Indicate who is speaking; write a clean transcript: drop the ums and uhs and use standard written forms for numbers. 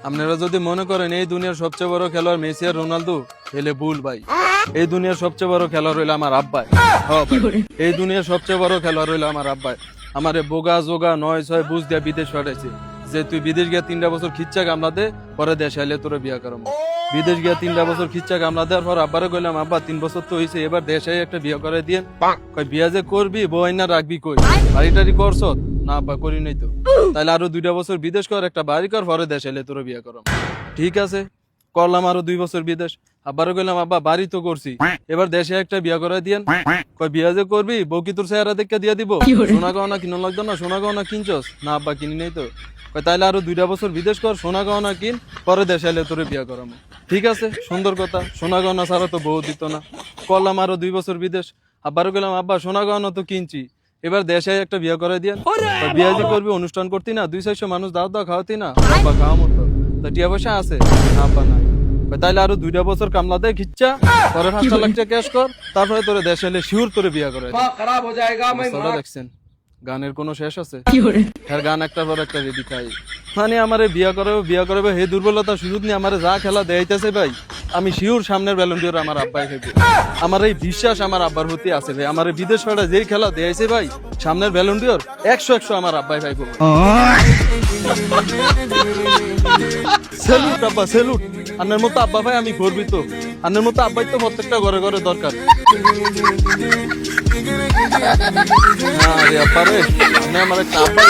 Speaker 1: আপনারা যদি মনে করেন এই দুনিয়ার সবচেয়ে বড় খেলোয়াড় মেসি আর রোনালদো তাহলে ভুল ভাই। এই দুনিয়ার সবচেয়ে বড় খেলোয়াড় হইলো আমার আব্বাই। হ্যাঁ ভাই, এই দুনিয়ার সবচেয়ে বড় খেলোয়াড় হইলো আমার আব্বাই। আমারে বোগা জোগা 9-6 বুঝ দিয়া বিদেশ পাঠাইছে যে তুই বিদেশ গিয়া 3টা বছর খিচ্চা কামলা দে, পরে দেশে আইলে তোরে বিয়া করাবো। বিদেশ গিয়া 3টা বছর খিচ্চা কামলা দেওয়ার পর আব্বারে কইলাম, আব্বা 3 বছর তো হইছে, এবার দেশে একটা বিয়া করে দিয়ে। কই বিয়া যে করবি বউ আইনা রাখবি কই, বাড়ি টাড়ি করছ? না আব্বা করি নাই তো। তাইলে আরো 2টা বছর বিদেশ কর, একটা বাড়ি কর, পরে দেশে আইলে তোরে বিয়া করাবো। ঠিক আছে, করলাম আরো 2 বছর বিদেশ। আব্বারে কইলাম, আব্বা বাড়ি তো করছি, এবার দেশে একটা বিয়া করে দিয়েন। কই বিয়া যে করবি বউ কি তোর চেহারা দেখে দিয়া দিব? সোনা গহনা কিনো লাগতো না? সোনা গহনা কিনছস? না আব্বা কিনি নাই তো। কই তাইলে আরো 2টা বছর বিদেশ কর, সোনা গহনা কিন, পরে দেশে আইলে তোরে বিয়া করাবো। ঠিক আছে, সুন্দর কথা, সোনা গহনা ছাড়া তো বউ দিত না। করলাম আরো 2 বছর বিদেশ। আব্বারে কইলাম, আব্বা সোনা গহনা তো কিনছি, এবার দেশে একটা বিয়া করে দিয়েন। বিয়া যে করবি অনুষ্ঠান করতি না, 200-400 মানুষ দাও দাও খাওয়াতি না? আব্বা খাওয়া মতো তো টিয়া পয়সা আছে? না আব্বা না। তাইলে আরো 2টা বছর কামলা দেয় খিচ্চা, পরে 5 লাখ টাকা ক্যাশ কর, তারপরে তোরে দেশে এলে শিওর তোরে বিয়া করে। দেখছেন গানের কোনো শেষ আছে? হ্যাঁ, গান একটার পর একটা রেডি খাই। মানে আমারে বিয়া করাবে হে দুর্বলতা সুযোগ নিয়ে আমারে যা খেলা দেয়াইতেছে ভাই, আমি শিওর সামনের ব্যালন ডিওর আমার আব্বাই খাইবে। আমার এই বিশ্বাস আমার আব্বার প্রতি আছে ভাই। আমার বিদেশ পাড়া যেই খেলা দেয়াইছে ভাই, সামনের ব্যালন ডিওর 100 আমার আব্বাই খাইব। সেলুট আব্বা, সেলুট। আপনার মতো আব্বা ভাই আমি গর্বিত। আপনার মতো আব্বাই তো প্রত্যেকটা ঘরে ঘরে দরকার। না রে আব্বা রে, আপনি আমার একটা আব্বাই।